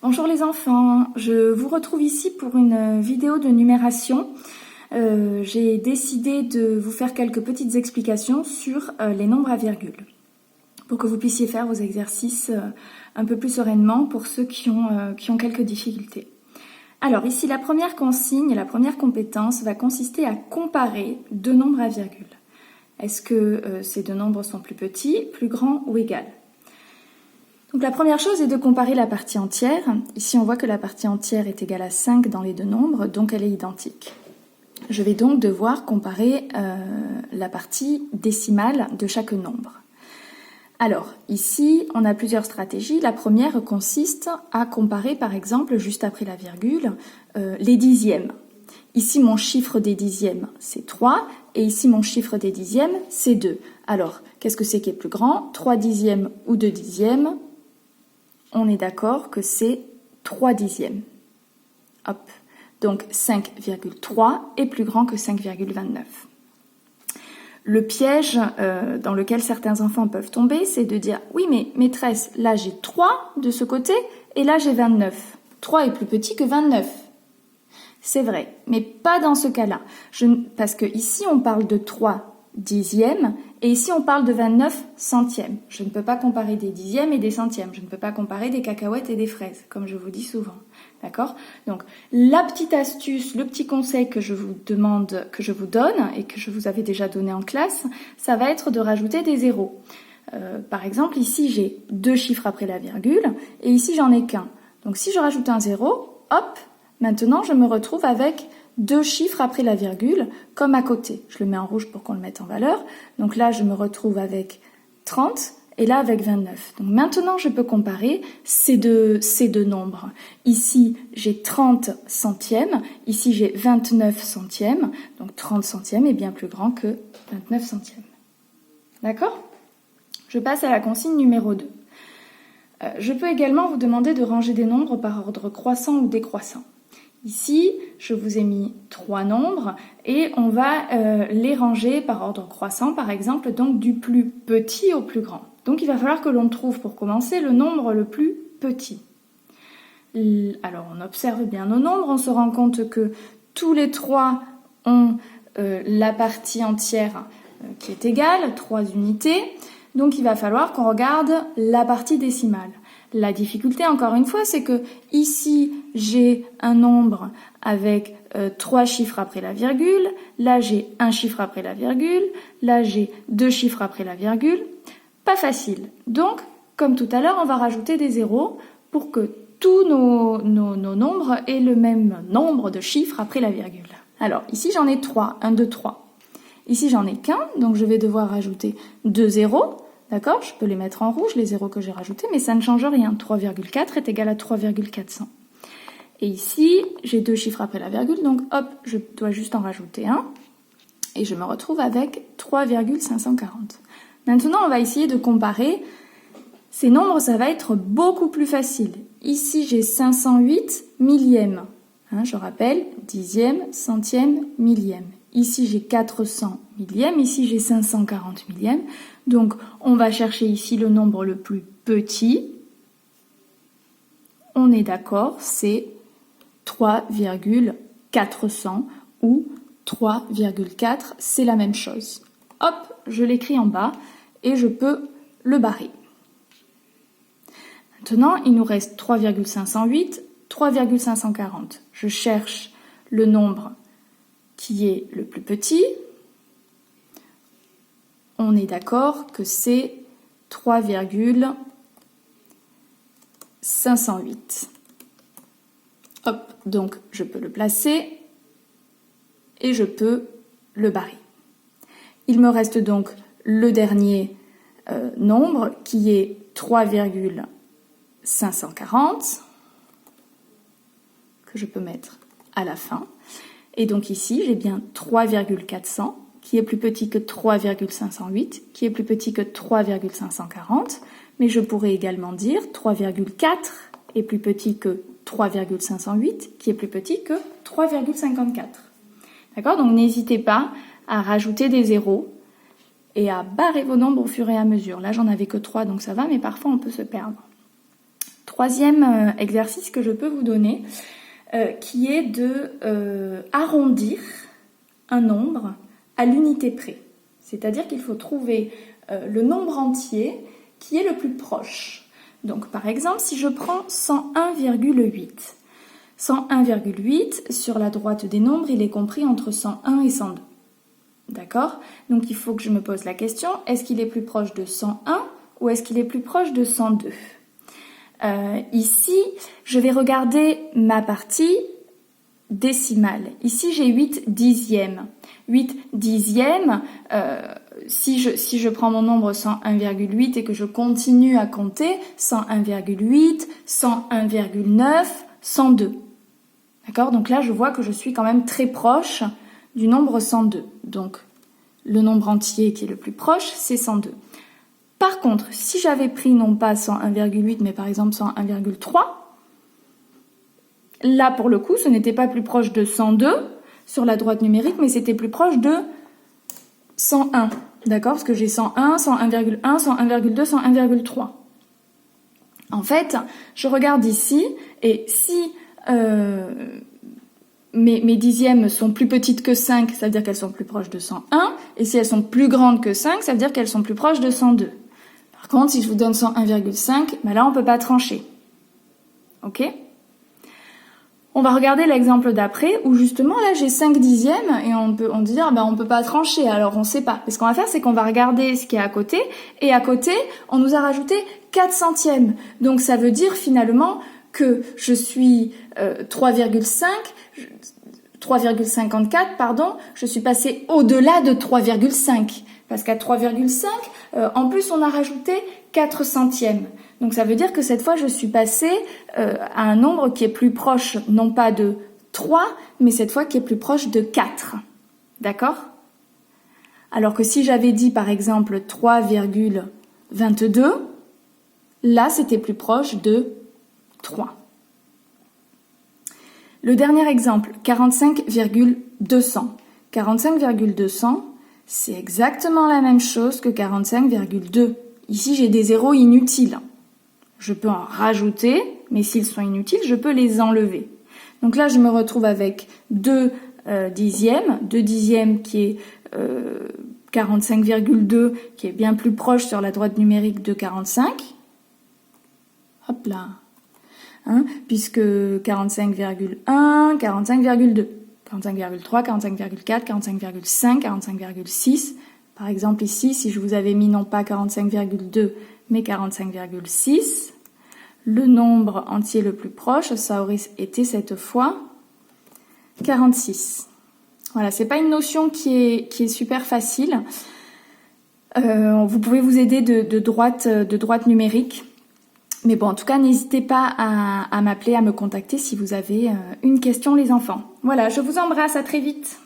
Bonjour les enfants, je vous retrouve ici pour une vidéo de numération. J'ai décidé de vous faire quelques petites explications sur les nombres à virgule pour que vous puissiez faire vos exercices un peu plus sereinement pour ceux qui ont quelques difficultés. Alors ici, la première consigne, la première compétence va consister à comparer deux nombres à virgule. Est-ce que ces deux nombres sont plus petits, plus grands ou égaux ? Donc la première chose est de comparer la partie entière. Ici, on voit que la partie entière est égale à 5 dans les deux nombres, donc elle est identique. Je vais donc devoir comparer la partie décimale de chaque nombre. Alors, ici, on a plusieurs stratégies. La première consiste à comparer, par exemple, juste après la virgule, les dixièmes. Ici, mon chiffre des dixièmes, c'est 3, et ici, mon chiffre des dixièmes, c'est 2. Alors, qu'est-ce que c'est qui est plus grand ? 3 dixièmes ou 2 dixièmes ? On est d'accord que c'est 3 dixièmes. Hop. Donc 5,3 est plus grand que 5,29. Le piège dans lequel certains enfants peuvent tomber, c'est de dire « Oui, mais maîtresse, là j'ai 3 de ce côté et là j'ai 29. 3 est plus petit que 29. » C'est vrai, mais pas dans ce cas-là. Parce que ici on parle de 3 dixièmes et ici on parle de 29 centièmes. Je ne peux pas comparer des dixièmes et des centièmes. Je ne peux pas comparer des cacahuètes et des fraises, comme je vous dis souvent. D'accord ? Donc la petite astuce, le petit conseil que je vous donne et que je vous avais déjà donné en classe, ça va être de rajouter des zéros. Par exemple, ici j'ai 2 chiffres après la virgule et ici j'en ai qu'un. Donc si je rajoute un zéro, hop, maintenant je me retrouve avec 2 chiffres après la virgule, comme à côté. Je le mets en rouge pour qu'on le mette en valeur. Donc là, je me retrouve avec 30 et là avec 29. Donc maintenant, je peux comparer ces deux nombres. Ici, j'ai 30 centièmes. Ici, j'ai 29 centièmes. Donc 30 centièmes est bien plus grand que 29 centièmes. D'accord ? Je passe à la consigne numéro 2. Je peux également vous demander de ranger des nombres par ordre croissant ou décroissant. Ici, je vous ai mis 3 nombres et on va les ranger par ordre croissant, par exemple, donc du plus petit au plus grand. Donc il va falloir que l'on trouve pour commencer le nombre le plus petit. Alors on observe bien nos nombres, on se rend compte que tous les 3 ont la partie entière qui est égale, 3 unités. Donc il va falloir qu'on regarde la partie décimale. La difficulté, encore une fois, c'est que ici, j'ai un nombre avec 3 chiffres après la virgule, là j'ai un chiffre après la virgule, là j'ai 2 chiffres après la virgule. Pas facile. Donc, comme tout à l'heure, on va rajouter des zéros pour que tous nos nombres aient le même nombre de chiffres après la virgule. Alors, ici j'en ai 3, 1, 2, 3. Ici j'en ai qu'un, donc je vais devoir rajouter 2 zéros. D'accord ? Je peux les mettre en rouge, les zéros que j'ai rajoutés, mais ça ne change rien. 3,4 est égal à 3,400. Et ici, j'ai 2 chiffres après la virgule, donc hop, je dois juste en rajouter un. Et je me retrouve avec 3,540. Maintenant, on va essayer de comparer. Ces nombres, ça va être beaucoup plus facile. Ici, j'ai 508 millièmes. Je rappelle, dixième, centième, millième. Ici, j'ai 400 millièmes. Ici, j'ai 540 millièmes. Donc, on va chercher ici le nombre le plus petit. On est d'accord, c'est 3,400 ou 3,4, c'est la même chose. Hop, je l'écris en bas et je peux le barrer. Maintenant, il nous reste 3,508, 3,540. Je cherche le nombre qui est le plus petit. On est d'accord que c'est 3,508. Hop, donc je peux le placer et je peux le barrer. Il me reste donc le dernier nombre qui est 3,540 que je peux mettre à la fin. Et donc ici, j'ai bien 3,400 qui est plus petit que 3,508, qui est plus petit que 3,540, mais je pourrais également dire 3,4 est plus petit que 3,508, qui est plus petit que 3,54. D'accord ? Donc n'hésitez pas à rajouter des zéros et à barrer vos nombres au fur et à mesure. Là, j'en avais que 3, donc ça va, mais parfois on peut se perdre. troisième exercice que je peux vous donner, qui est de arrondir un nombre à l'unité près. C'est-à-dire qu'il faut trouver le nombre entier qui est le plus proche. Donc par exemple, si je prends 101,8. 101,8, sur la droite des nombres, il est compris entre 101 et 102. D'accord? Donc il faut que je me pose la question, est-ce qu'il est plus proche de 101 ou est-ce qu'il est plus proche de 102? Ici, je vais regarder ma partie décimale. Ici, j'ai 8 dixièmes. 8 dixièmes, si je prends mon nombre 101,8 et que je continue à compter, 101,8, 101,9, 102. D'accord? Donc là, je vois que je suis quand même très proche du nombre 102. Donc, le nombre entier qui est le plus proche, c'est 102. Par contre, si j'avais pris non pas 101,8, mais par exemple 101,3, là, pour le coup, ce n'était pas plus proche de 102 sur la droite numérique, mais c'était plus proche de 101. D'accord? Parce que j'ai 101, 101,1, 101,2, 101,3. En fait, je regarde ici, et si mes dixièmes sont plus petites que 5, ça veut dire qu'elles sont plus proches de 101, et si elles sont plus grandes que 5, ça veut dire qu'elles sont plus proches de 102. Par contre, si je vous donne 101,5, ben là, on ne peut pas trancher. Ok? On va regarder l'exemple d'après, où justement, là, j'ai 5 dixièmes, et on dit, on ne peut pas trancher, alors on ne sait pas. Et ce qu'on va faire, c'est qu'on va regarder ce qui est à côté, et à côté, on nous a rajouté 4 centièmes. Donc, ça veut dire, finalement, que je suis 3,54, pardon, je suis passée au-delà de 3,5. Parce qu'à 3,5, en plus, on a rajouté 4 centièmes. Donc ça veut dire que cette fois, je suis passée à un nombre qui est plus proche, non pas de 3, mais cette fois qui est plus proche de 4. D'accord? Alors que si j'avais dit, par exemple, 3,22, là, c'était plus proche de 3. Le dernier exemple, 45,200. 45,200, c'est exactement la même chose que 45,2. Ici, j'ai des zéros inutiles. Je peux en rajouter, mais s'ils sont inutiles, je peux les enlever. Donc là, je me retrouve avec 2 dixièmes qui est 45,2, qui est bien plus proche sur la droite numérique de 45. Hop là. Puisque 45,1, 45,2, 45,3, 45,4, 45,5, 45,6. Par exemple ici, si je vous avais mis non pas 45,2, mais 45,6, le nombre entier le plus proche, ça aurait été cette fois 46. Voilà, c'est pas une notion qui est super facile. Vous pouvez vous aider de droite numérique. Mais bon, en tout cas, n'hésitez pas à m'appeler, à me contacter si vous avez une question, les enfants. Voilà, je vous embrasse, à très vite.